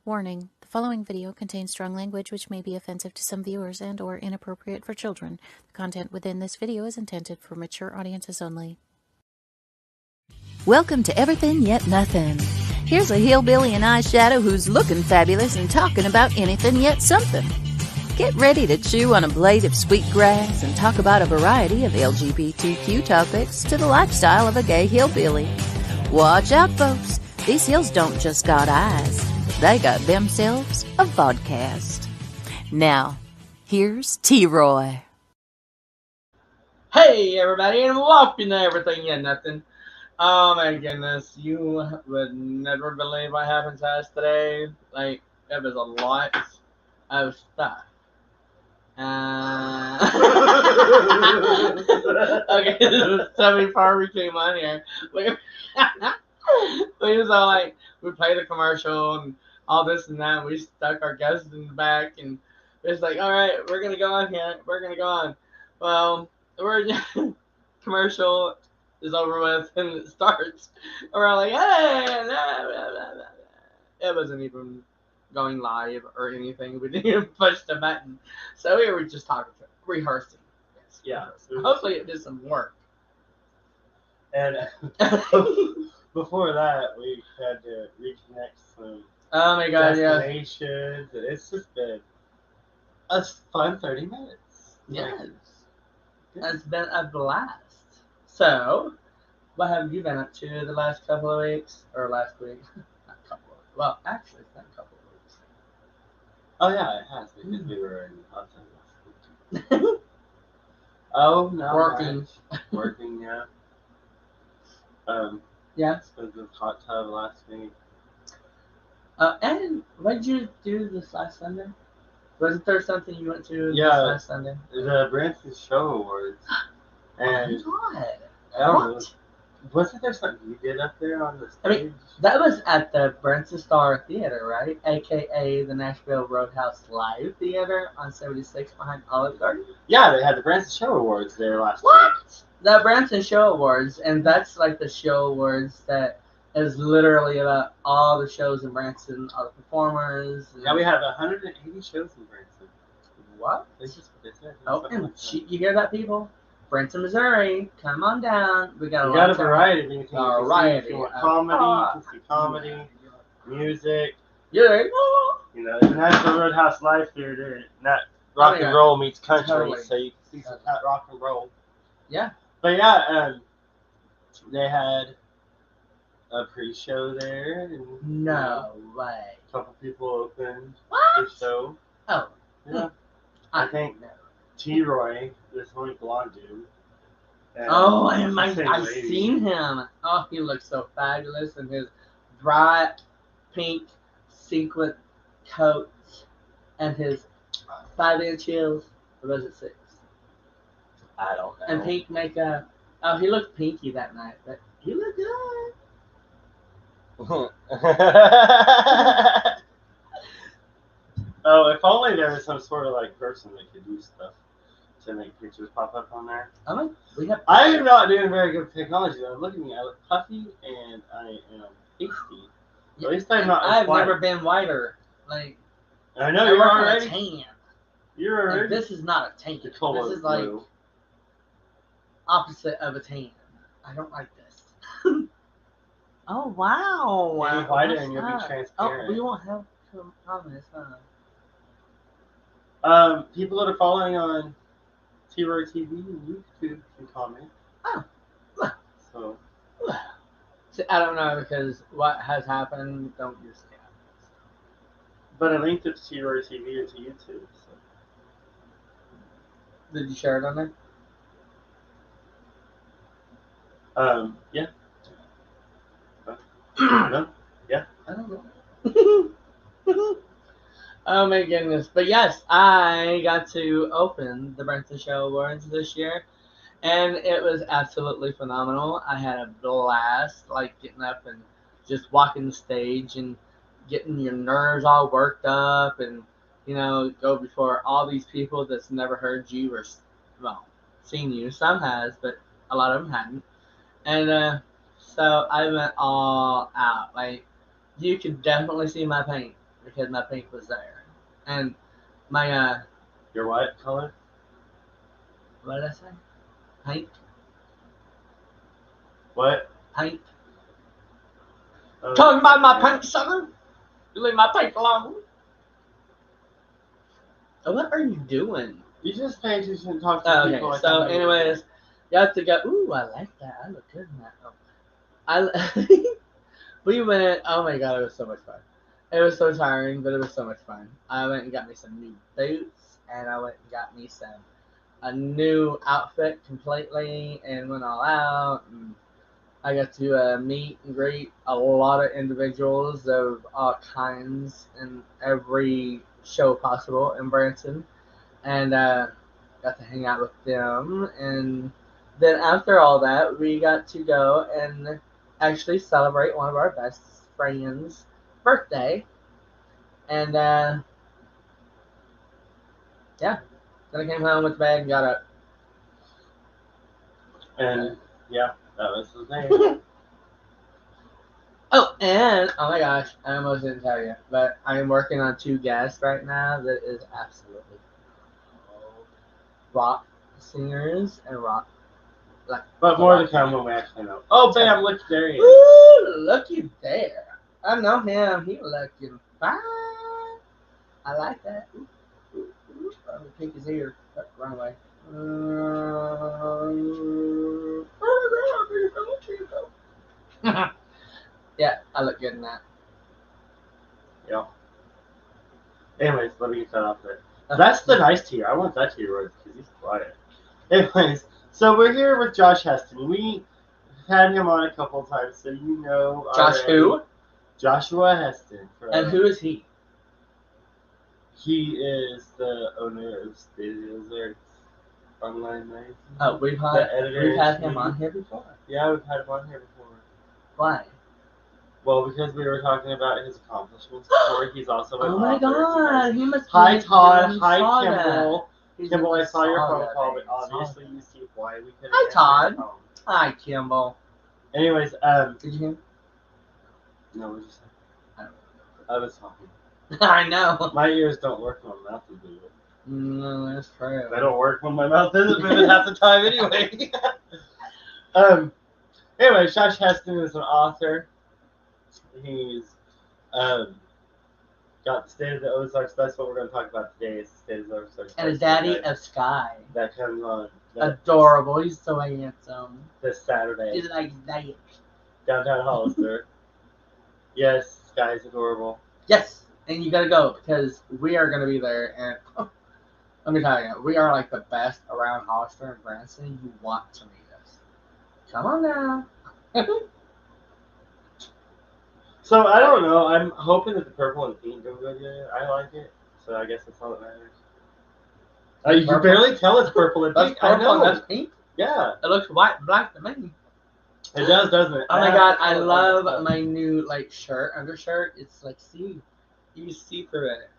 Warning: the following video contains strong language which may be offensive to some viewers and or inappropriate for children. The content within this video is intended for mature audiences only. Welcome to Everythin Yet Nothin. Here's a hillbilly in eyeshadow who's looking fabulous and talking about anything yet something. Get ready to chew on a blade of sweet grass and talk about a variety of LGBTQ topics to the lifestyle of a gay hillbilly. Watch out, folks. These hills don't just got eyes. They got themselves a vodcast. Now, here's T-Roy. Hey everybody, and welcome to Everything Yet Nothing. Oh my goodness, you would never believe what happened to us today. Like, it was a lot of stuff. Okay, so before we came on here, we was all like, we played a commercial and all this and that, and we stuck our guests in the back, and it's like, all right, we're gonna go on here, we're gonna go on. Well, commercial is over with and it starts, and we're all like, hey, blah, blah, blah, blah. It wasn't even going live or anything. We didn't even push the button, so we were just talking, rehearsing. Yes, yeah. Rehearsing. Hopefully it did some work. And before that, we had to reconnect some destinations. And it's just been a fun 30 minutes. Yes. It's been a blast. So, what have you been up to the last couple of weeks? Or last week? Not a couple of weeks. Well, actually, it's been a couple of weeks. Oh, yeah, it has, because we were in hot tub last week. Oh, no. Working. Working, yeah. Yeah. Spent the hot tub last week. And what did you do this last Sunday? Wasn't there something you went to this last Sunday? The Branson Show Awards. And what? I don't know. Wasn't there something you did up there on the stage? I mean, that was at the Branson Star Theater, right? AKA the Nashville Roadhouse Live Theater on 76 behind Olive Garden. Yeah, they had the Branson Show Awards there last week. What? The Branson Show Awards, and that's like the show awards that is literally about all the shows in Branson, all the performers. Yeah, we have 180 shows in Branson. What? That's just what they said. Oh, and you hear that, people? Branson, Missouri, come on down. We got a variety of anything. Variety. If you want comedy, you can see comedy, music. Yeah. You know, the Nashville Roadhouse Live Theater, not rock and roll meets country, so you can see some rock and roll. Yeah. But yeah, they had a pre-show there. And, no way. A couple people opened the show. Oh. Yeah. I think T-Roy, this only blonde dude. Oh, I've seen him. Oh, he looks so fabulous in his bright pink sequin coat and his 5-inch heels. Or was it 6? I don't know. And pink makeup. Oh, he looked pinky that night, but he looked good. Oh, if only there was some sort of like person that could do stuff to make pictures pop up on there. I am not doing very good with technology though. Look at me, I look puffy and I am pasty. At least I'm not. I've never been whiter. Like I know you're already tan. You're already. Like, this is not a tan. This is like opposite of a tan. I don't like this. Oh wow! You'll be whiter and you'll be transparent. Oh, we won't have comments, huh? People that are following on T-Roy TV and YouTube can comment. Oh. So. See, I don't know because what has happened don't usually happen. But I linked it to T-Roy TV and to YouTube. So. Did you share it on there? Yeah. No? Yeah. I don't know. Oh my goodness. But yes, I got to open the Branson Show Awards this year, and it was absolutely phenomenal. I had a blast, like getting up and just walking the stage and getting your nerves all worked up and, you know, go before all these people that's never heard you or, well, seen you. Some has, but a lot of them hadn't. And so I went all out. Like, you could definitely see my paint. because my pink was there. And my, Your what color? what did I say? Paint? What? Paint? Oh, Talking about my paint, son? You leave my paint alone. What are you doing? You just pay attention and talk to people. Okay, Like so that. anyways, you have to go, ooh, I like that. I look good in that. We went, oh my god, it was so much fun. It was so tiring, but it was so much fun. I went and got me some new boots, and I went and got me a new outfit completely, and went all out. And I got to meet and greet a lot of individuals of all kinds in every show possible in Branson, and got to hang out with them. And then after all that, we got to go and actually celebrate one of our best friends' birthday. And yeah, then I came home, went to bed, and got up. And yeah, that was his name. Oh, and oh my gosh, I almost didn't tell you, but I am working on 2 guests right now that is absolutely rock singers and rock. Like, But more to come when we actually know. Oh, bam! Look, there he is. Ooh, looky there. I know him. He looking fine. I like that. Ooh, ooh, ooh. I'm gonna pick his ear. Oh, wrong way. Yeah, I look good in that. Yeah. Anyways, let me get that off there. That's the nice tier. I want that tier because he's quiet. Anyways, so we're here with Josh Heston. We had him on a couple times, so you know. Josh already. who? Joshua Heston. And who is he? He is the owner of StateoftheOzarks Online Magazine. Oh, we've had him on here before. Yeah, we've had him on here before. Why? Well, because we were talking about his accomplishments before. He's also an Oh my author. god, he must be. Hi, Todd. He Hi, saw Kimball. that. Kimball, I saw your phone that, call, babe. but obviously you see why we couldn't Hi, answer Todd. your phone. Hi, Kimball. Anyways, Did you hear? no, what did you say? I don't I was talking. I know. My ears don't work when my mouth is moving. No, that's true. They don't work when my mouth isn't moving half the time anyway. Anyway, Josh Heston is an author. He's got the State of the Ozarks. That's what we're going to talk about today. Is the State of the Ozarks. And a daddy of Skye. That comes on. Adorable. He's so handsome. This Saturday. He's like that. Downtown Hollister. Yes, Skye's adorable. Yes, and you gotta go because we are gonna be there. And let me tell you, we are like the best around Hollister and Branson. You want to meet us? Come on now. So I don't know. I'm hoping that the purple and pink go good. I like it. So I guess that's all that matters. You can barely tell it's purple and That's pink. purple I know. and that's pink. Yeah. It looks white and black to me. It does, doesn't it? Oh my god, I love my new like shirt, undershirt. It's like you see through it.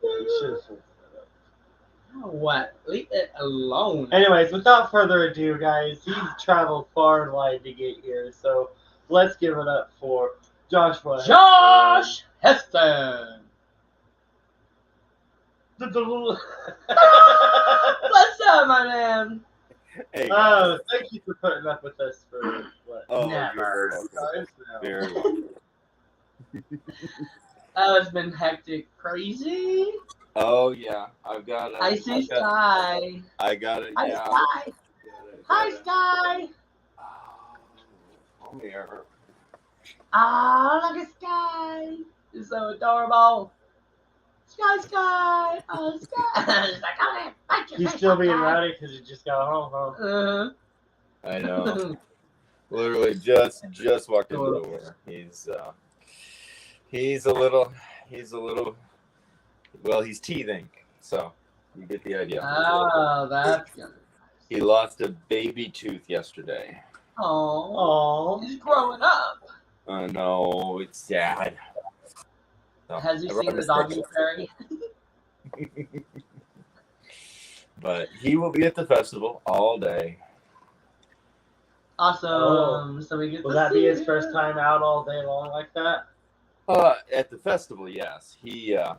You should have fixed that up. What? Leave it alone. Anyways, without further ado, guys, he's traveled far and wide to get here. So let's give it up for Joshua. Josh Heston. What's up, my man? Hey, thank you for putting up with us for what? oh, Never. you're very Now. welcome. It's been hectic, crazy. Oh yeah, I've got it. I see Skye. I got it. Hi, Yeah. Skye. Hi, Skye. Come here. Oh, look at Skye. It's so adorable. Skye. Oh, Skye. He's like, come here. Bite your He's face still off, being Skye. rowdy because he just got home, huh? Uh-huh. I know. Literally just walked in the door. He's a little. Well, he's teething, so you get the idea. Oh, that's good. He He lost a baby tooth yesterday. Oh, he's growing up. No, it's sad. So, Has he I brought seen the his doggy picture. fairy? But he will be at the festival all day. Awesome. Oh. So we get Will to that see be his him. first time out all day long like that? At the festival, yes. He a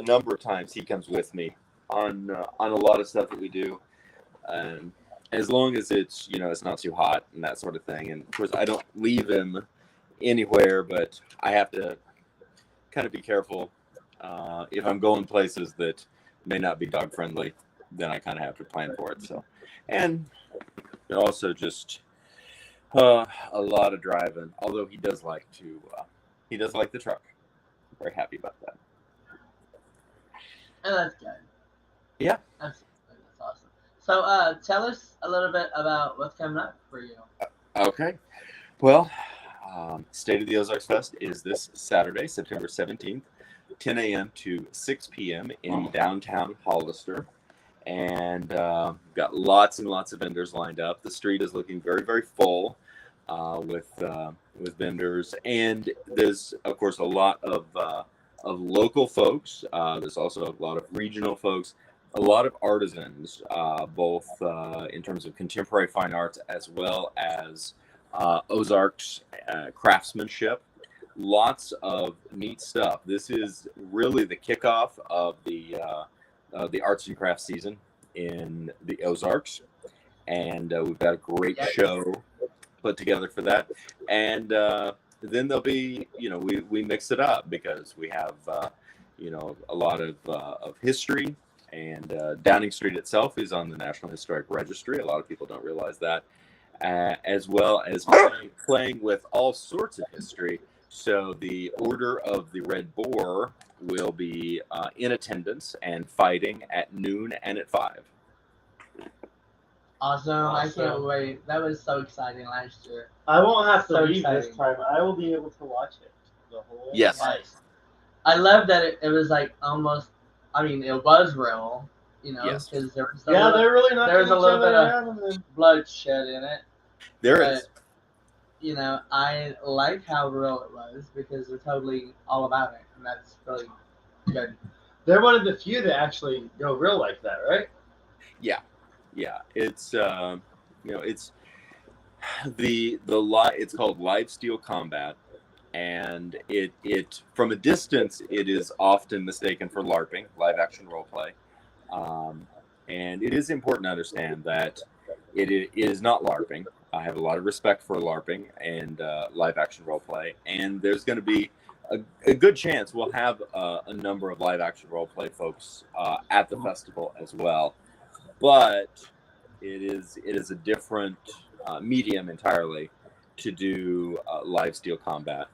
number of times he comes with me on a lot of stuff that we do, and as long as it's it's not too hot and that sort of thing. And of course, I don't leave him anywhere, but I have to kind of be careful if I'm going places that may not be dog friendly. Then I kind of have to plan for it. So, and also just a lot of driving. Although he does like the truck. I'm very happy about that. And that's good. Yeah. That's awesome. So, tell us a little bit about what's coming up for you. Okay. Well, State of the Ozarks Fest is this Saturday, September 17th, 10 a.m. to 6 p.m. in downtown Hollister. And got lots and lots of vendors lined up. The street is looking very, very full with vendors. And there's, of course, a lot of local folks. There's also a lot of regional folks, a lot of artisans, both in terms of contemporary fine arts as well as Ozarks craftsmanship. Lots of neat stuff. This is really the kickoff of the arts and crafts season in the Ozarks, and we've got a great show put together for that. And then there'll be, we mix it up because we have, a lot of history. And Downing Street itself is on the National Historic Registry. A lot of people don't realize that, as well as playing with all sorts of history. So the Order of the Red Boar will be in attendance and fighting at noon and at 5. Awesome. I can't wait. That was so exciting last year. I won't have to leave exciting. this time. I will be able to watch it the whole Yes. night. I love that it was like almost, it was real, Yes. because there was They're really not. there's a little bit of bloodshed in it. There is. I like how real it was because they're totally all about it, and that's really good. They're one of the few that actually go real like that, right? Yeah. It's it's it's called live steel combat, and it from a distance it is often mistaken for LARPing, live action role play, and it is important to understand that it is not LARPing. I have a lot of respect for LARPing and live action role play, and there's going to be a good chance we'll have a number of live action role play folks at the festival as well. But it is a different medium entirely to do live steel combat.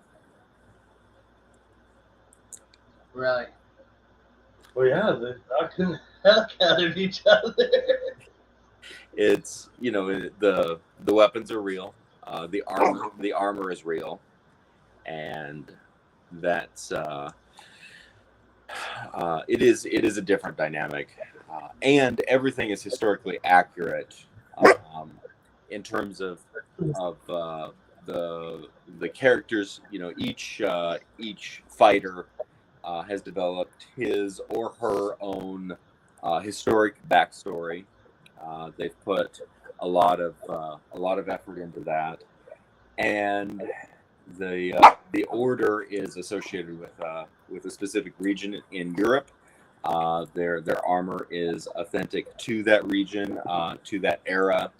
Really? Well, yeah, they're knocking the heck out of each other. It's the weapons are real, the armor is real, and that's it is a different dynamic, and everything is historically accurate in terms of the characters. Each fighter has developed his or her own historic backstory. They've put a lot of effort into that, and the order is associated with a specific region in Europe. Their armor is authentic to that region, to that era,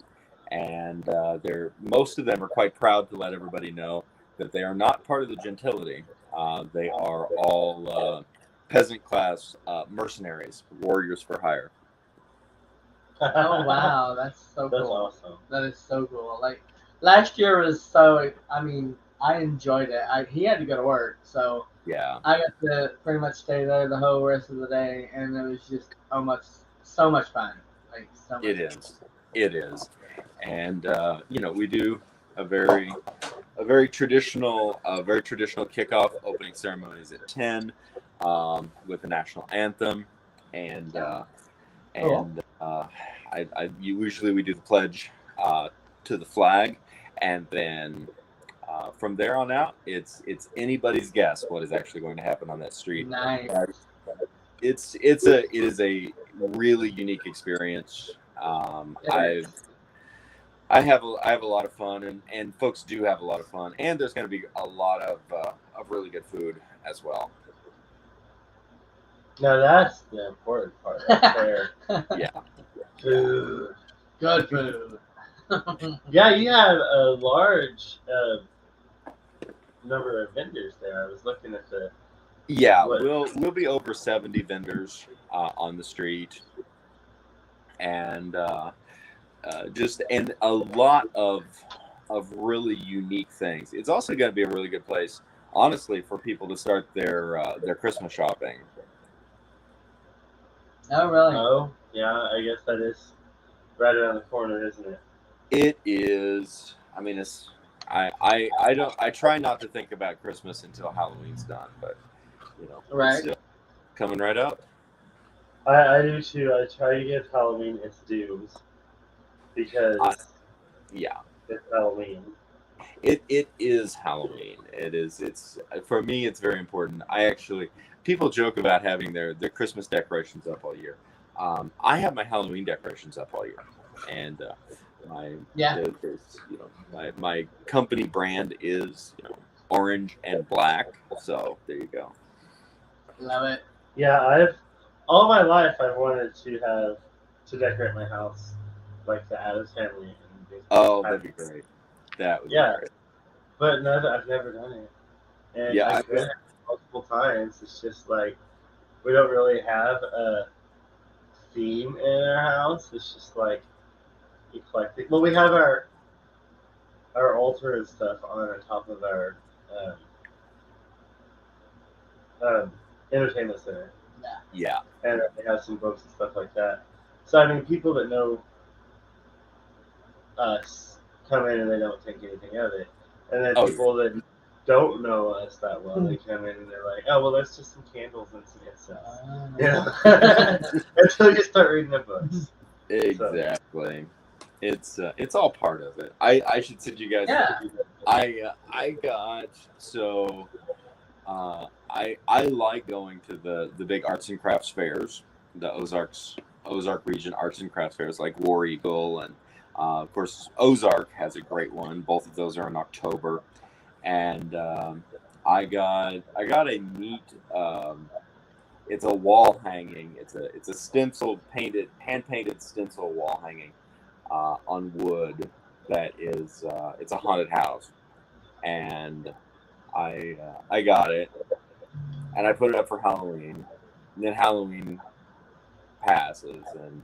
and most of them are quite proud to let everybody know that they are not part of the gentility. They are all peasant class mercenaries, warriors for hire. Oh wow, that's so That's cool. awesome. That is so cool. Like last year was so. I enjoyed it. He had to go to work, so Yeah, I got to pretty much stay there the whole rest of the day, and it was just so much fun. Like so much it is, and we do a very traditional kickoff. Opening ceremonies at 10 with the national anthem, and usually we do the pledge to the flag, and then from there on out, it's anybody's guess what is actually going to happen on that street. Nice. It is a really unique experience. I have a lot of fun, and folks do have a lot of fun, and there's going to be a lot of really good food as well. No, that's the important part right there. Yeah. Food. Good food. Yeah, you have a large number of vendors there. I was looking at the. Yeah, What? we'll be over 70 vendors on the street, and and a lot of really unique things. It's also going to be a really good place, honestly, for people to start their Christmas shopping. Oh, really? Oh, yeah. I guess that is right around the corner, isn't it? It is. I mean, it's. I don't. I try not to think about Christmas until Halloween's done, but Right. it's coming right up. I do too. I try to give Halloween its dues because Yeah. it's Halloween. It is Halloween. It's for me. It's very important. People joke about having their Christmas decorations up all year. I have my Halloween decorations up all year, and my company brand is orange and black. So there you go. Love it. Yeah, all my life I've wanted to decorate my house like the Addams Family. Oh, that'd be great. That would be great. But no, I've never done it. And I've been multiple times. It's just like we don't really have a theme in our house. It's just like eclectic. Well, we have our altar and stuff on top of our entertainment center. Yeah. And they have some books and stuff like that. So I mean, people that know us come in and they don't think anything of it, and then people that don't know us that well, they come in and they're like, "Oh, well, that's just some candles and some incense." Until you start reading the books. Exactly. So. It's all part of it. I should send you guys. Yeah. I like going to the big arts and crafts fairs, the Ozark region arts and crafts fairs like War Eagle, and of course Ozark has a great one. Both of those are in October, and I got a neat. It's a wall hanging. It's a stencil hand painted stencil wall hanging on wood that is it's a haunted house, and I got it, and I put it up for Halloween, and then Halloween passes, and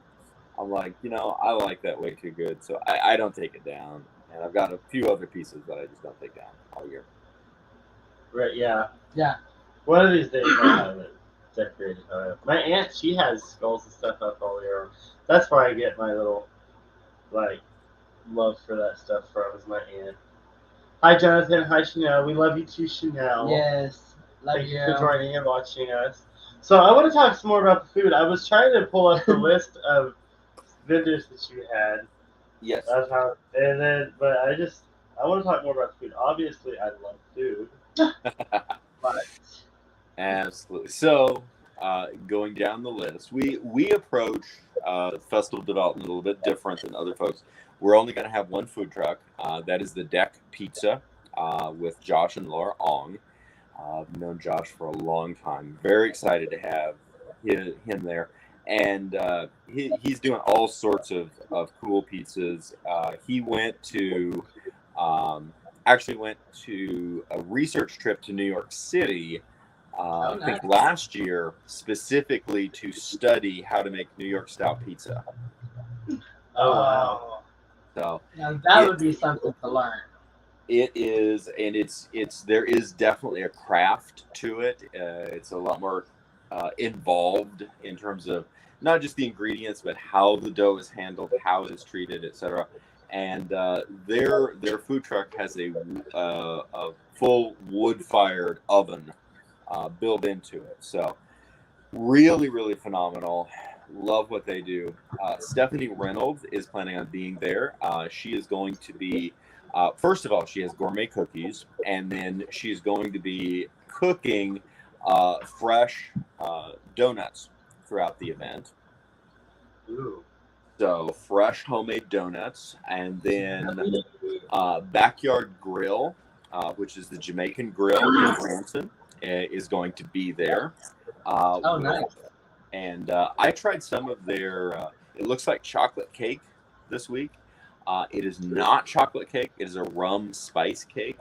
I'm like, I like that way too good, so I don't take it down, and I've got a few other pieces that I just don't take down all year. Right? Yeah. Yeah. One of these days I'll have it decorated. My aunt, she has skulls and stuff up all year. That's where I get my little love for that stuff from. Is my aunt. Hi, Jonathan. Hi, Chanel. We love you too, Chanel. Yes. Thank you for joining and watching us. So I want to talk some more about the food. I was trying to pull up the list of vendors that you had. Yes. But I want to talk more about food. Obviously, I love food. But Absolutely. So, going down the list, we approach festival development a little bit different than other folks. We're only going to have one food truck. That is the Deck Pizza with Josh and Laura Ong. I've known Josh for a long time. Very excited to have him there. And he's doing all sorts of cool pizzas. He actually went to a research trip to New York City, I think last year, specifically to study how to make New York style pizza. Oh, wow. So now that would be something to learn. It is, and there is definitely a craft to it. It's a lot more involved in terms of not just the ingredients, but how the dough is handled, how it is treated, etc. And their food truck has a full wood-fired oven built into it. So really, really phenomenal. Love what they do. Stephanie Reynolds is planning on being there. She is going to be, first of all, she has gourmet cookies, and then she's going to be cooking fresh donuts throughout the event. Ooh. So fresh homemade donuts, and then Backyard Grill, which is the Jamaican grill in Branson, is going to be there. Oh, nice. And I tried some of their, it looks like chocolate cake this week. It is not chocolate cake. It is a rum spice cake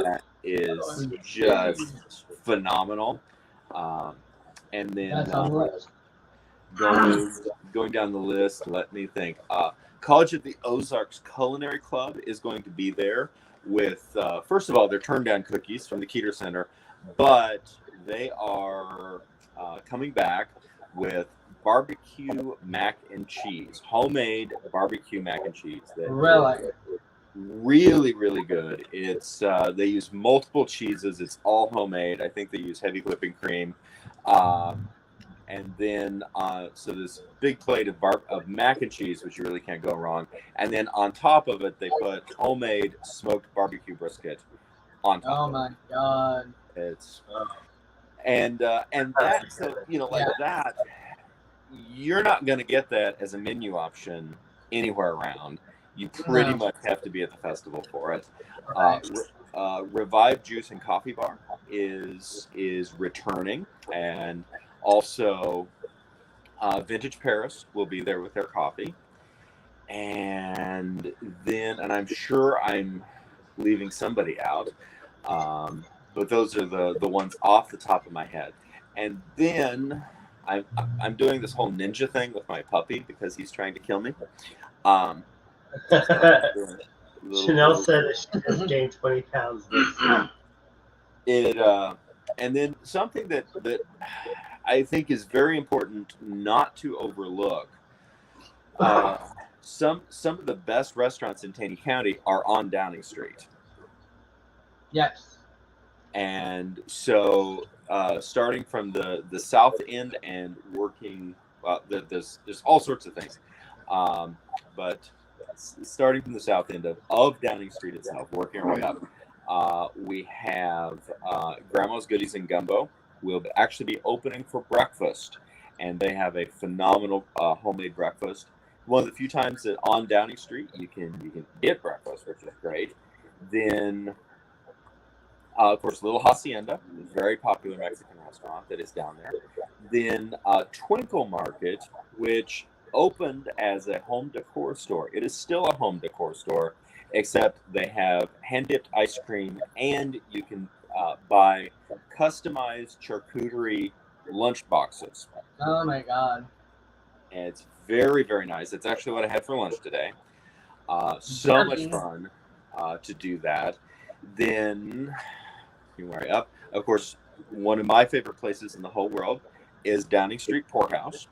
that is just phenomenal. And then going down the list, let me think. College of the Ozarks Culinary Club is going to be there with, first of all, their turn down cookies from the Keeter Center, but they are coming back with barbecue mac and cheese, homemade barbecue mac and cheese. Really, really good. It's they use multiple cheeses. It's all homemade. I think they use heavy whipping cream. And then, so this big plate of mac and cheese, which you really can't go wrong. And then on top of it, they put homemade smoked barbecue brisket on top. Oh my God! It's and that's that. You're not going to get that as a menu option anywhere around. You pretty much have to be at the festival for it. Revived Juice and Coffee Bar is returning, and also Vintage Paris will be there with their coffee. And then, and I'm sure I'm leaving somebody out, but those are the ones off the top of my head. And then I'm doing this whole ninja thing with my puppy because he's trying to kill me. Chanel said that she just gained 20 pounds. And then something that I think is very important not to overlook. Some of the best restaurants in Taney County are on Downing Street. Yes. And so starting from the south end and working, there's all sorts of things. But starting from the south end of Downing Street itself, working our way up, we have Grandma's Goodies and Gumbo will actually be opening for breakfast. And they have a phenomenal homemade breakfast. One of the few times that on Downing Street you can get breakfast, which is great. Then, of course, Little Hacienda, a very popular Mexican restaurant that is down there. Then Twinkle Market, which opened as a home decor store. It is still a home decor store, except they have hand-dipped ice cream, and you can buy customized charcuterie lunch boxes. Oh my God. And it's very, very nice. It's actually what I had for lunch today. So much fun to do that. Then, up. Of course, one of my favorite places in the whole world is Downing Street Poorhouse.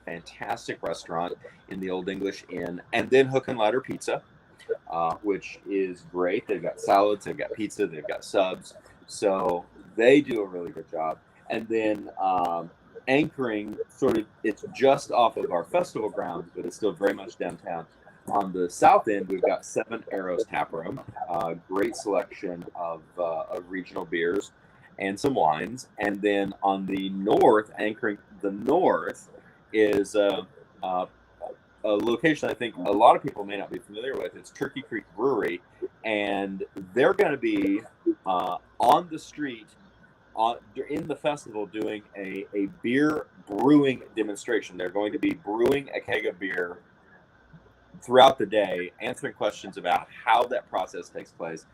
Fantastic restaurant in the Old English Inn. And then Hook and Ladder Pizza, which is great. They've got salads, they've got pizza, they've got subs. So they do a really good job. And then anchoring sort of, it's just off of our festival grounds, but it's still very much downtown. On the south end, we've got Seven Arrows Tap Room, great selection of regional beers and some wines. And then on the north, anchoring the north, is a location I think a lot of people may not be familiar with. It's Turkey Creek Brewery, and they're going to be on the street in the festival doing a beer brewing demonstration. They're going to be brewing a keg of beer throughout the day, answering questions about how that process takes place,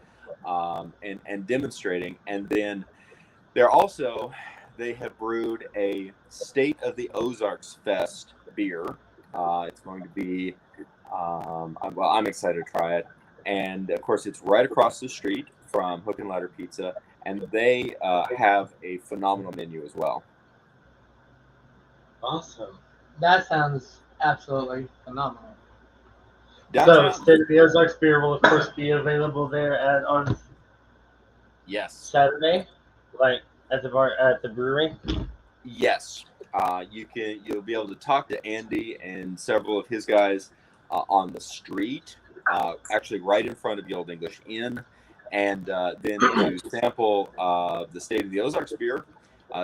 and demonstrating. And then they have brewed a State of the Ozarks Fest beer. It's going to be, I'm excited to try it. And of course, it's right across the street from Hook and Ladder Pizza, and they have a phenomenal menu as well. Awesome. That sounds absolutely phenomenal. So, State of the Ozarks beer will of course be available there on Saturday, like at the brewery. Yes, you'll be able to talk to Andy and several of his guys on the street, actually right in front of the Old English Inn, and then to sample the State of the Ozarks beer,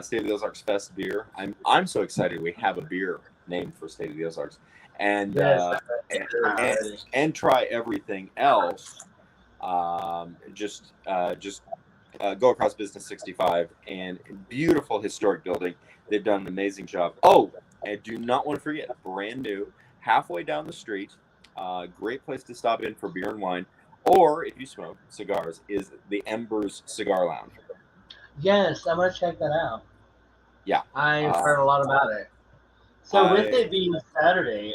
State of the Ozarks Fest beer. I'm so excited we have a beer named for State of the Ozarks, and Yes, and try everything else. Just go across Business 65, and beautiful historic building. They've done an amazing job. Oh, and do not want to forget, brand new, halfway down the street, great place to stop in for beer and wine, or if you smoke cigars, is the Embers Cigar Lounge. Yes, I'm gonna check that out. Yeah, I've heard a lot about it. So with it being Saturday,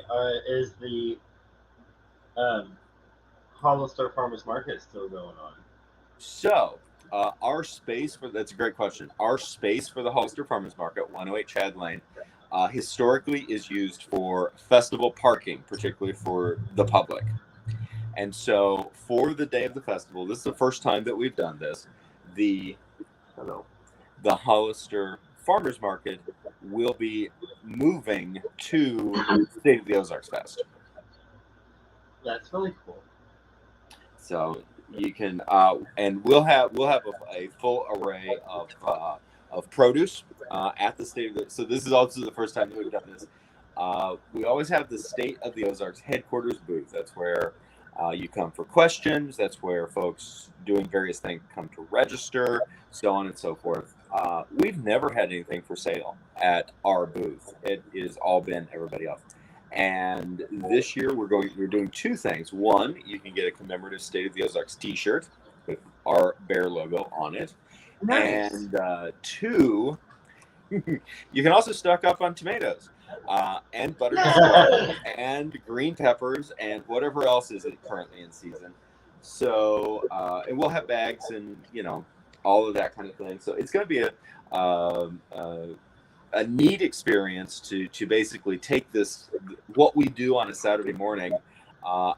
is the Hollister Farmers Market still going on? So our space for that's a great question. Our space for the Hollister Farmers Market, 108 Chad Lane, historically is used for festival parking, particularly for the public. And so for the day of the festival, this is the first time that we've done this. The Hollister Farmers Market will be moving to State of the Ozarks Fest. That's really cool. So you can, and we'll have a full array of produce at the State of the. So this is also the first time that we've done this. We always have the State of the Ozarks headquarters booth. That's where you come for questions. That's where folks doing various things come to register, so on and so forth. We've never had anything for sale at our booth. It has all been everybody else. And this year we're doing two things. One, you can get a commemorative State of the Ozarks T-shirt with our bear logo on it. Nice. And two, you can also stock up on tomatoes and buttermilk and green peppers and whatever else is currently in season. So and we'll have bags and all of that kind of thing. So it's going to be a neat experience to basically take this, what we do on a Saturday morning,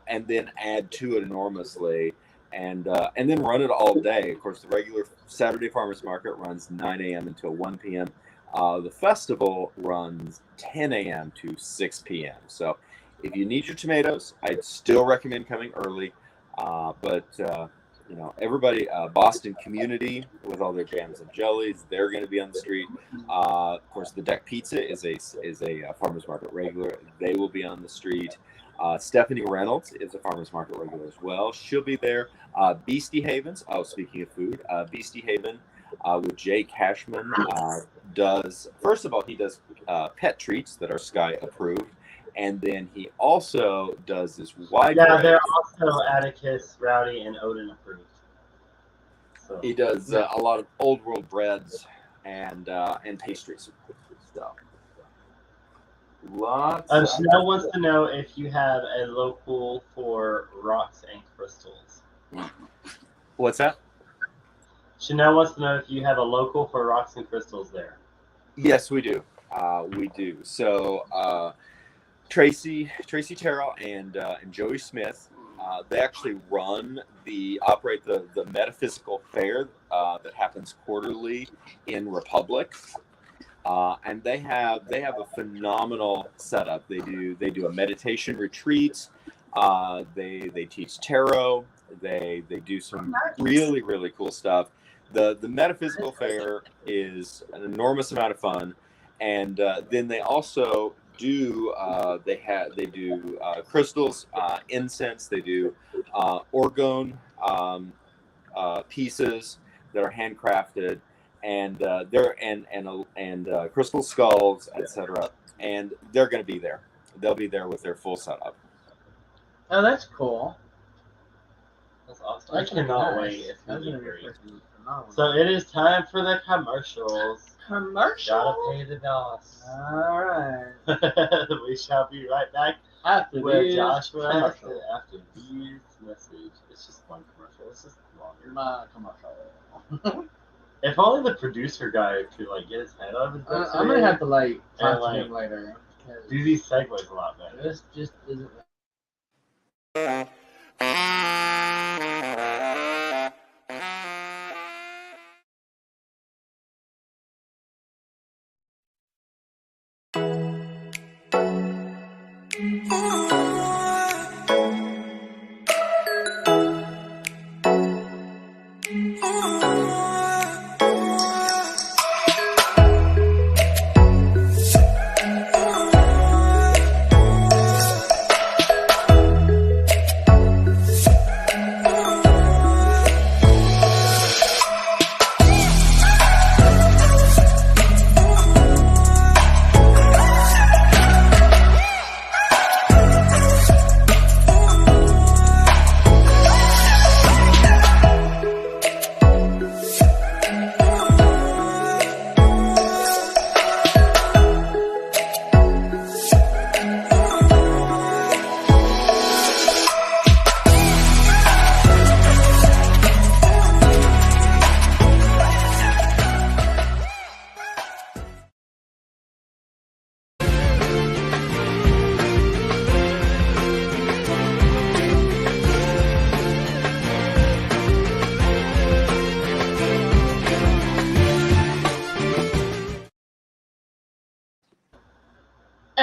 and then add to it enormously, and then run it all day. Of course, the regular Saturday Farmers Market runs 9 a.m. until 1 p.m. The festival runs 10 a.m. to 6 p.m. So if you need your tomatoes, I'd still recommend coming early. But everybody, Boston community with all their jams and jellies, they're going to be on the street. Of course, the Deck Pizza is a farmers market regular. They will be on the street. Stephanie Reynolds is a farmers market regular as well. She'll be there. Beastie Havens. Oh, speaking of food, Beastie Haven with Jake Hashman does. First of all, he does pet treats that are Skye approved. And then he also does this wide. Yeah, they're also Atticus, Rowdy, and Odin approved. So he does a lot of old world breads and pastries. So lots. Chanel wants to know if you have a local for rocks and crystals. What's that? Chanel wants to know if you have a local for rocks and crystals there. Yes, we do. We do. So. Tracy Terrell and Joey Smith, they actually operate the metaphysical fair that happens quarterly in Republic, and they have a phenomenal setup. They do a meditation retreat. They teach tarot. They do some really, really cool stuff. The metaphysical fair is an enormous amount of fun, and then they also do they do crystals, incense. They do orgone pieces that are handcrafted, and crystal skulls, etc. And they're going to be there. They'll be there with their full setup. Oh, that's cool. That's awesome. I cannot wait. It's going to be great. So it is time for the commercials. Gotta pay the dollars. All right. We shall be right back After with Joshua after these message. It's just one commercial. It's just longer. My commercial. If only the producer guy could get his head out of his butt. I'm gonna have to talk to him later. Do these segues a lot better. This just isn't.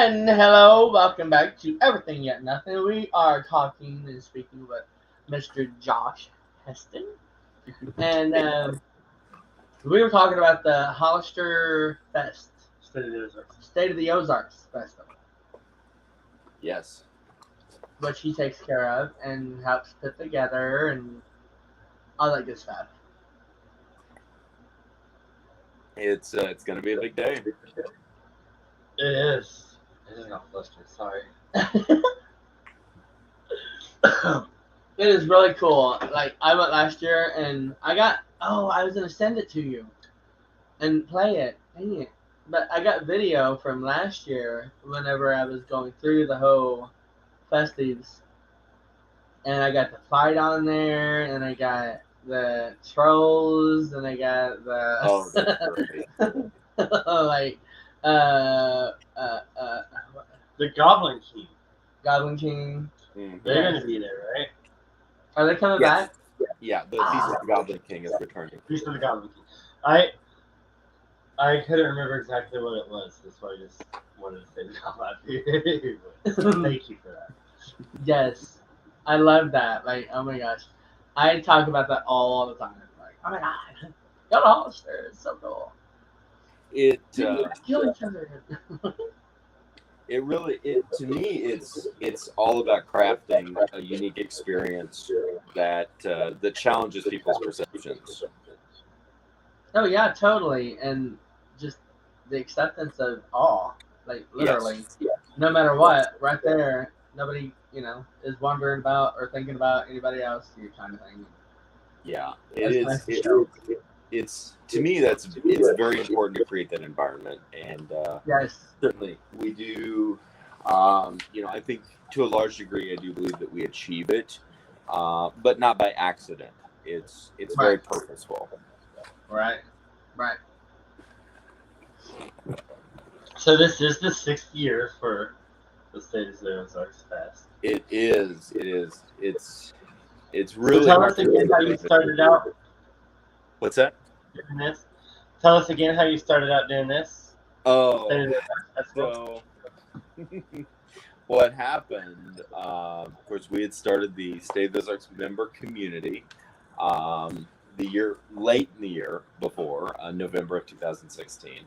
And hello, welcome back to Everything Yet Nothing. We are talking and speaking with Mr. Josh Heston. And we were talking about the Hollister Fest. State of the Ozarks Festival. Yes. Which he takes care of and helps put together and all that good stuff. It's going to be a big day. It is. It is not flustered. Sorry. It is really cool. Like, I went last year and I was going to send it to you and play it. Dang it. But I got video from last year whenever I was going through the whole festives. And I got the fight on there, and I got the trolls, and I got the... Oh, that's great. like, The Goblin King. Goblin King. Mm-hmm. They're going to be there, right? Are they coming Yes. back? Yeah, the Feast of the Goblin King is returning. Feast of the Goblin King. I couldn't remember exactly what it was. That's why I just wanted to say it out loud here. Thank you for that. Yes. I love that. Like, oh my gosh. I talk about that all the time. Like, oh my god. Go to Hollister. It's so cool. It Kill each other. to me it's all about crafting a unique experience that challenges people's perceptions. Oh yeah, totally. And just the acceptance of awe. Like, literally. Yes. No matter what, right there, nobody, is wondering about or thinking about anybody else, you kind of thing. Yeah, it's to me it's very important to create that environment, and Yes. certainly we do. I think to a large degree, I do believe that we achieve it, but not by accident. It's very purposeful. Right. So this is the 6th year for the State of the Ozarks Fest. It is. It's really. So tell us again how you started out. What's that? Doing this. Tell us again how you started out doing this. Oh, That's so what happened? Of course, we had started the State of the Ozarks member community late in the year before, November of 2016.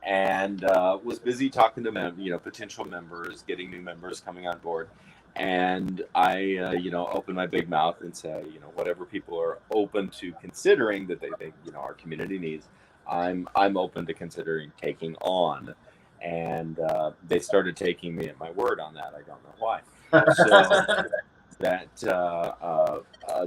And was busy talking to potential members, getting new members coming on board. And I, opened my big mouth and said, whatever people are open to considering that they think, our community needs, I'm open to considering taking on. And they started taking me at my word on that. I don't know why. So that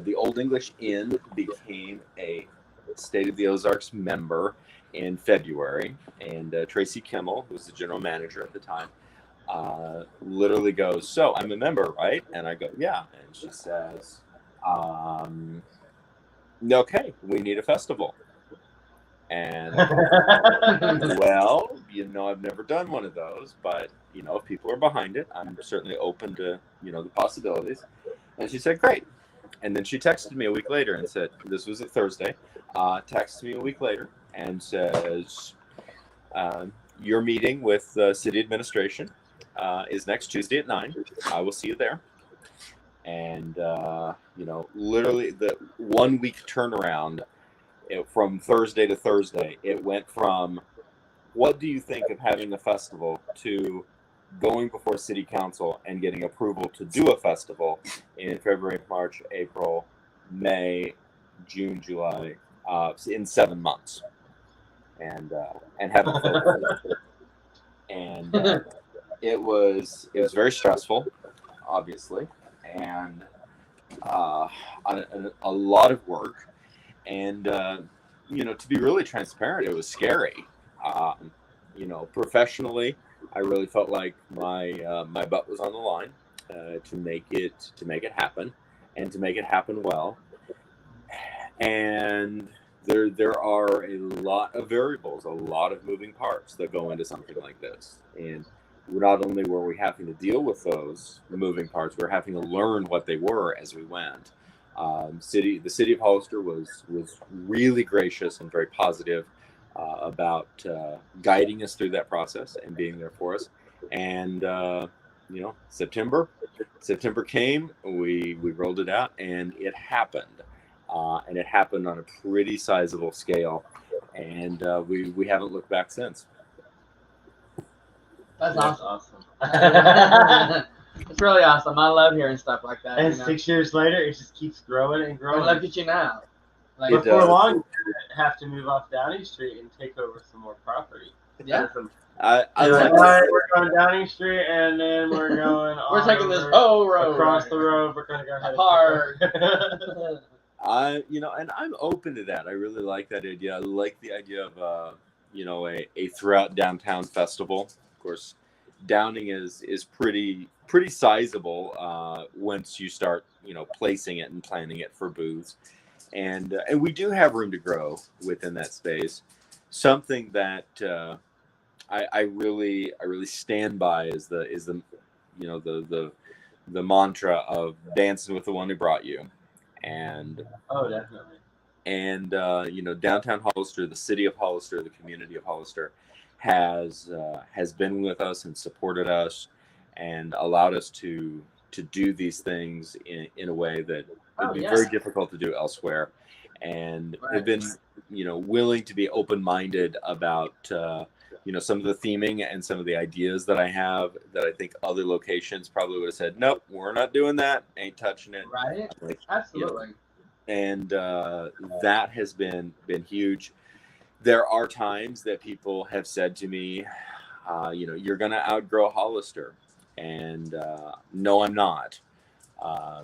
the Old English Inn became a State of the Ozarks member in February, and Tracy Kimmel, who was the general manager at the time, literally goes, "So I'm a member, right?" And I go, "Yeah." And she says, "Okay, we need a festival." And well, I've never done one of those, but if people are behind it, I'm certainly open to the possibilities. And she said, "Great." And then she texted me a week later and said, this was a Thursday, texted me a week later and says, "Your meeting with city administration is next Tuesday at 9. I will see you there." And, literally the 1 week turnaround from Thursday to Thursday, it went from, what do you think of having a festival, to going before city council and getting approval to do a festival in February, March, April, May, June, July, in 7 months. And having and it was very stressful, obviously, and a lot of work, and to be really transparent, it was scary. Professionally, I really felt like my butt was on the line to make it happen, and to make it happen well. And there are a lot of variables, a lot of moving parts that go into something like this. And not only were we having to deal with those moving parts, we were having to learn what they were as we went. The city of Hollister was really gracious and very positive about guiding us through that process and being there for us. And September came, we rolled it out, and it happened. And it happened on a pretty sizable scale, and we haven't looked back since. That's awesome. awesome. It's really awesome. I love hearing stuff like that. And 6 years later, it just keeps growing and growing. And look at you now. Like, before long, you have to move off Downing Street and take over some more property. Yeah. I like, all right, we're going Downing Street, and then we're going. We're taking this whole road across the road. We're going to go ahead park. And I'm open to that. I really like that idea. I like the idea of a throughout downtown festival. Of course, Downing is pretty sizable once you start placing it and planning it for booths, and we do have room to grow within that space. Something that I really stand by is the mantra of dancing with the one who brought you. And oh, definitely. And downtown Hollister, the city of Hollister, the community of Hollister, has been with us and supported us and allowed us to do these things in a way that would be very difficult to do elsewhere, and have been willing to be open-minded about some of the theming and some of the ideas that I have that I think other locations probably would have said, nope, we're not doing that, ain't touching it. Right. Absolutely. And that has been huge. There are times that people have said to me, you're going to outgrow Hollister. And no, I'm not.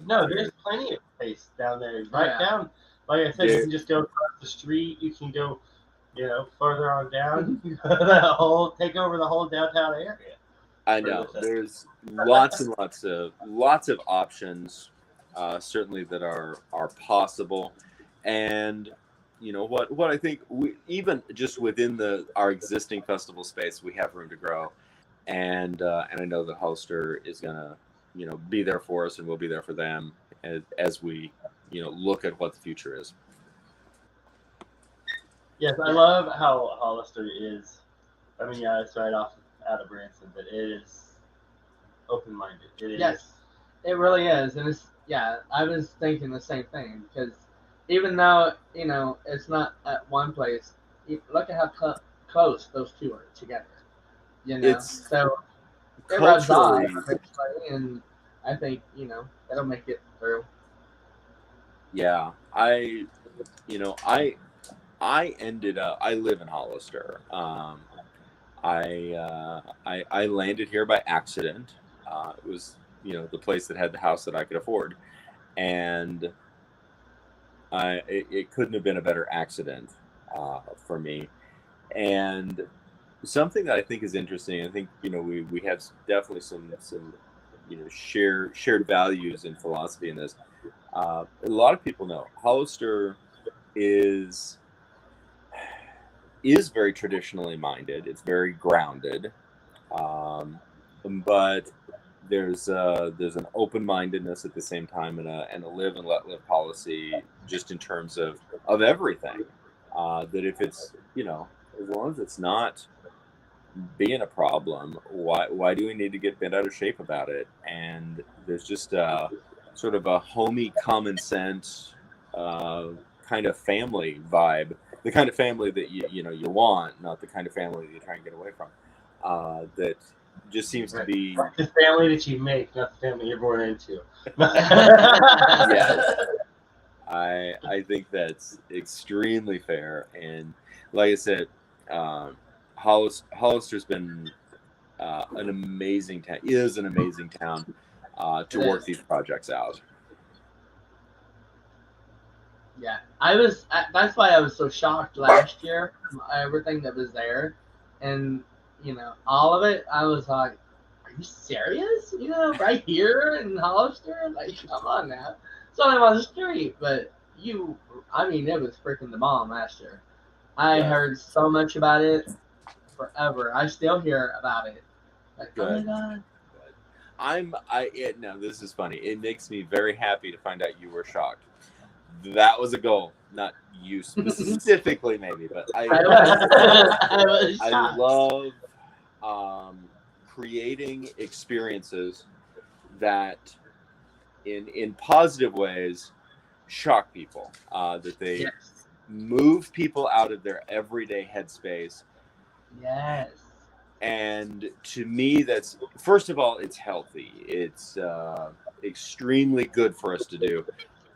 No, there's plenty of space down there. Down. Like I said, you can just go across the street. You can go, further on down. Take over the whole downtown area. I know. There's lots and lots of options, certainly that are possible. And what I think even just within our existing festival space, we have room to grow. And I know that Hollister is gonna, be there for us, and we'll be there for them as we, look at what the future is. Yes, I love how Hollister is. I mean, it's right out of Branson, but it is open-minded. Yes, it really is, and I was thinking the same thing, because even though it's not at one place, look at how close those two are together. So it rubs off eventually, and I think it'll make it through. Yeah, I ended up. I live in Hollister. I landed here by accident. It was the place that had the house that I could afford, and it couldn't have been a better accident for me. And something that I think is interesting, I think we have definitely some shared values and philosophy in this. A lot of people know Hollister is very traditionally minded. It's very grounded, but there's an open-mindedness at the same time, and a live and let live policy, just in terms of everything. That if it's as long as it's not being a problem, why do we need to get bent out of shape about it? And there's just sort of a homey, common sense kind of family vibe, the kind of family that you want, not the kind of family that you try and get away from. That just seems to be the family that you make, not the family you're born into. Yes. I think that's extremely fair, and like I said, Hollister's been an amazing town. Is an amazing town to work these projects out. Yeah, that's why I was so shocked last year. Everything that was there, and all of it. I was like, "Are you serious? Right here in Hollister? Like, come on now." It's only on the street, but it was freaking the bomb last year. I heard so much about it forever. I still hear about it. Like, good. Oh my God. No, this is funny. It makes me very happy to find out you were shocked. That was a goal, not you specifically, maybe, but I love creating experiences that in positive ways shock people, that they move people out of their everyday headspace. Yes. And to me, that's, first of all, it's healthy. It's extremely good for us to do.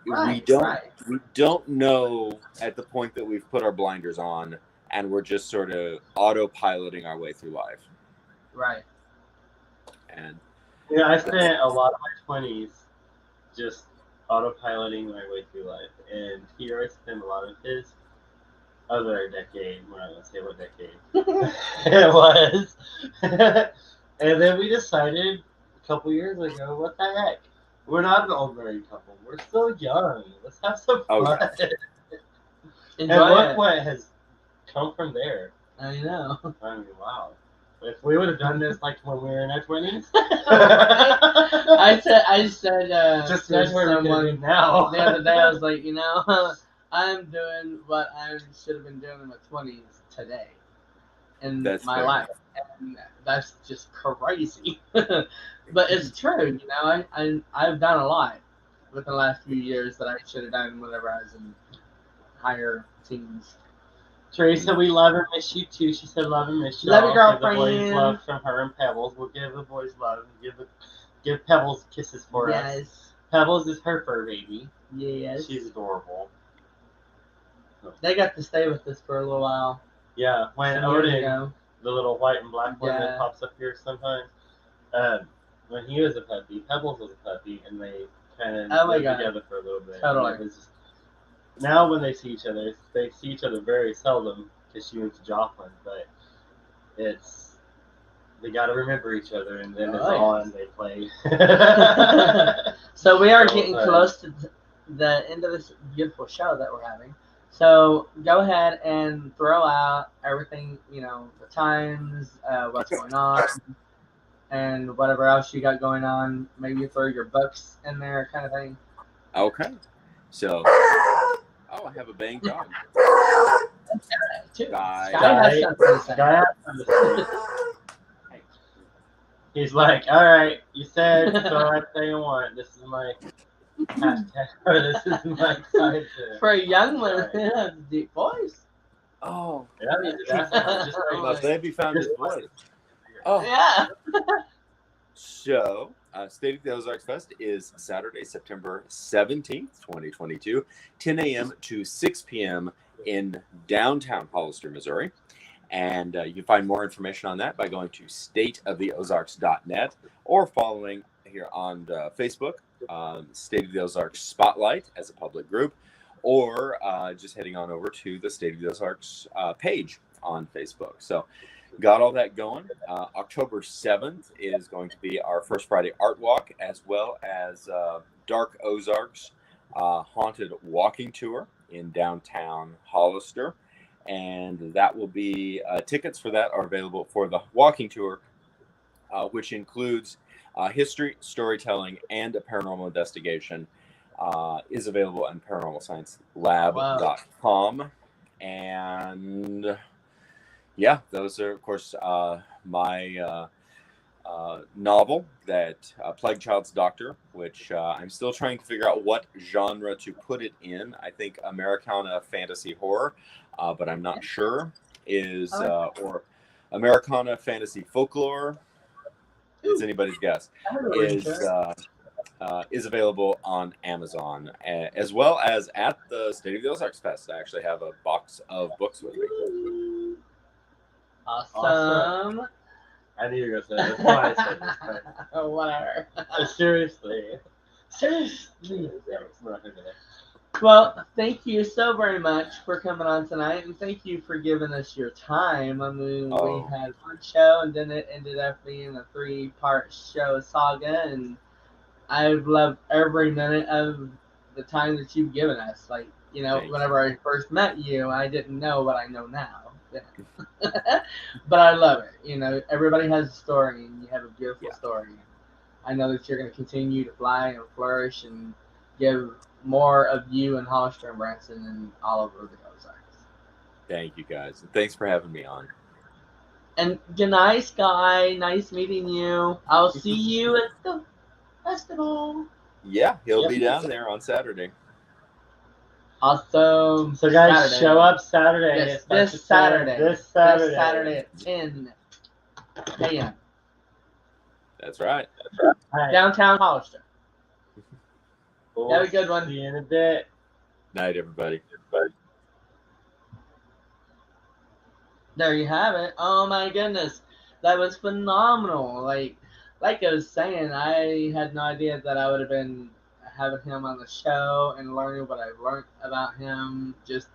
Right, We don't know at the point that we've put our blinders on and we're just sort of autopiloting our way through life. Right. And yeah, I spent a lot of my 20s just autopiloting my way through life, and he already spent a lot of his other decade. We're not gonna say what decade it was. And then we decided a couple years ago, what the heck? We're not an old married couple. We're still young. Let's have some fun. And look what has come from there. I know. I mean, wow. If we would have done this like when we were in our 20s, I said just to someone now. the other day, I was like, I'm doing what I should have been doing in my 20s today in my life, and that's just crazy. But it's true, I've done a lot within the last few years that I should have done whenever I was in higher teens. Teresa, we love and miss you too. She said love and miss you. Love you, Give the girlfriend. boys love from her and Pebbles. We'll give the boys love. Give Pebbles kisses for us. Yes. Pebbles is her fur baby. Yes. She's adorable. They got to stay with us for a little while. Yeah, when Some years Odin, ago. the little white and black one that pops up here sometimes, when he was a puppy, Pebbles was a puppy, and they kind of lived together for a little bit. Totally. Now when they see each other very seldom because she went to Joplin, but they got to remember each other, and then it's on, they play. So we are getting close to the end of this beautiful show that we're having. So go ahead and throw out everything, the times, what's going on, and whatever else you got going on. Maybe throw your books in there, kind of thing. Okay. So, I have a bang dog. Skye has something to say. Skye has something to say. He's like, all right, you said throw everything you want. This is my hashtag, or this is my time to. For a young one, it has a deep voice. Oh. Yeah, just my baby found his voice. Oh. Yeah. So, State of the Ozarks Fest is Saturday, September 17th, 2022, 10 a.m. to 6 p.m. in downtown Hollister, Missouri. And you can find more information on that by going to stateoftheozarks.net or following here on Facebook, State of the Ozarks Spotlight as a public group, or just heading on over to the State of the Ozarks page on Facebook. So, got all that going. October 7th is going to be our First Friday Art Walk, as well as Dark Ozarks Haunted Walking Tour in downtown Hollister. And that will be, tickets for that are available for the walking tour, which includes history, storytelling, and a paranormal investigation, is available on paranormalsciencelab.com. And yeah, those are, of course, my novel, that Plague Child's Doctor, which I'm still trying to figure out what genre to put it in. I think Americana fantasy horror, but I'm not sure. Or Americana fantasy folklore. It's anybody's guess. Is available on Amazon, as well as at the State of the Ozarks Fest. I actually have a box of books with me. Awesome. I knew you were going to say that. That's why I said this time. Whatever. Seriously. Well, thank you so very much for coming on tonight, and thank you for giving us your time. I mean, we had one show, and then it ended up being a 3-part show saga, and I've loved every minute of the time that you've given us. Like, whenever I first met you, I didn't know what I know now. But I love it. Everybody has a story, and you have a beautiful story. I know that you're going to continue to fly and flourish and give more of you and Hollister and Branson and all over the Ozarks. Thank you, guys. And thanks for having me on. And good night, Skye. Nice meeting you. I'll see you at the festival. Yeah, he'll be down there on Saturday. Awesome. So guys, Saturday. show up Saturday. Yes, this Saturday. This Saturday. This Saturday at 10 a.m. That's right. Right. Downtown Hollister. We'll Have a good one. See you in a bit. Night, everybody. There you have it. Oh my goodness. That was phenomenal. Like I was saying, I had no idea that I would have been having him on the show and learning what I've learned about him. Just,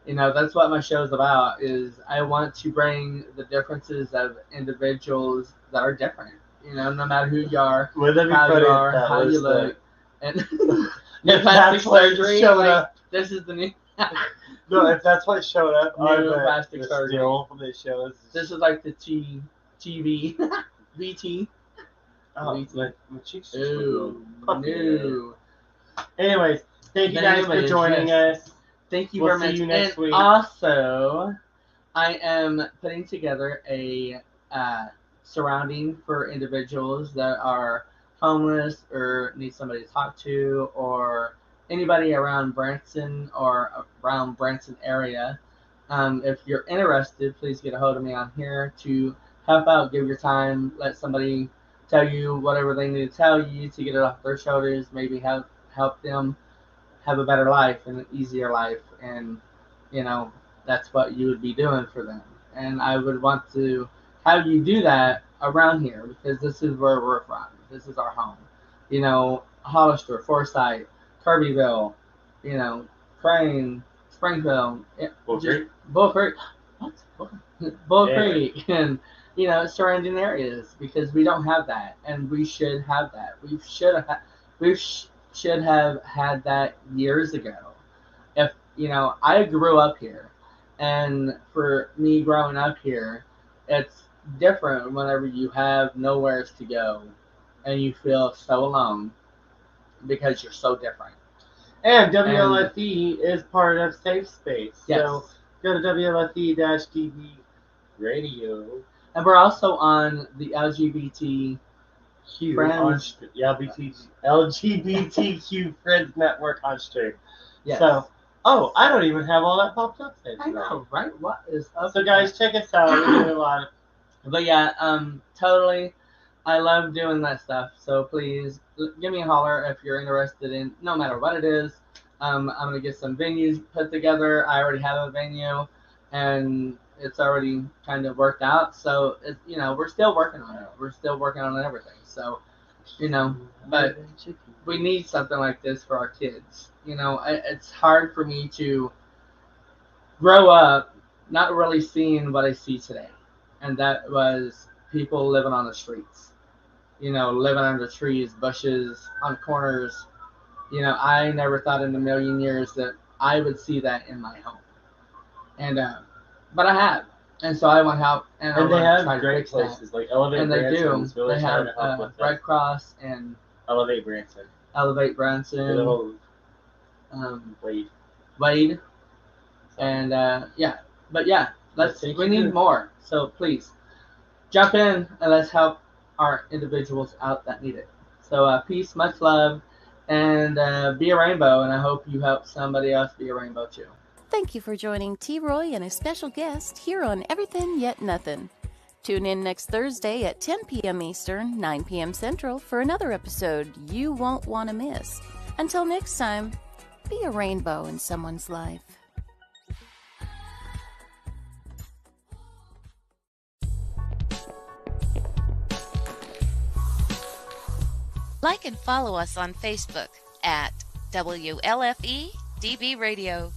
that's what my show is about, is I want to bring the differences of individuals that are different. No matter who you are, how you are, how you look. And if plastic surgery, this is the new... No, if that's what showed up, plastic surgery. This is like the TV, VT. Oh, my cheeks. Ooh, no. Anyways, thank you guys for joining us. Thank you very much. See you next week. Also, I am putting together a surrounding for individuals that are homeless or need somebody to talk to, or anybody around Branson or around Branson area. If you're interested, please get a hold of me on here to help out, give your time, let somebody tell you whatever they need to tell you to get it off their shoulders, maybe help them have a better life and an easier life. And, that's what you would be doing for them. And I would want to have you do that around here, because this is where we're from. This is our home. Hollister, Forsyth, Kirbyville, Crane, Springfield, Bull Creek, Bull Creek, and surrounding areas, because we don't have that, and we should have that. We should have had that years ago. If I grew up here, and for me growing up here, it's different whenever you have nowhere to go, and you feel so alone because you're so different. And WLFE is part of Safe Space. Yes. So go to WLFE-TV radio. And we're also on the LGBTQ LGBTQ Friends Network on stream. Yes. So, I don't even have all that popped up there. I know, right? What is up? So guys, check us out. We're doing a lot. But yeah, totally. I love doing that stuff. So please give me a holler if you're interested in, no matter what it is. I'm going to get some venues put together. I already have a venue, and it's already kind of worked out. So, we're still working on it. We're still working on everything. So, but we need something like this for our kids. It's hard for me to grow up not really seeing what I see today. And that was people living on the streets. Living under trees, bushes, on corners. I never thought in a million years that I would see that in my home. And, but I have. And so I want help. And they have great places, like Elevate and Branson. They have Red Cross and Elevate Branson. Wade. And, But yeah, we need more. So please, jump in and let's help our individuals out that need it. So peace, much love, and be a rainbow, and I hope you help somebody else be a rainbow too. Thank you for joining T. Roy and a special guest here on Everythin Yet Nothin. Tune in next Thursday at 10 p.m. Eastern, 9 p.m. Central for another episode you won't want to miss. Until next time, be a rainbow in someone's life. Like and follow us on Facebook at WLFE DB Radio.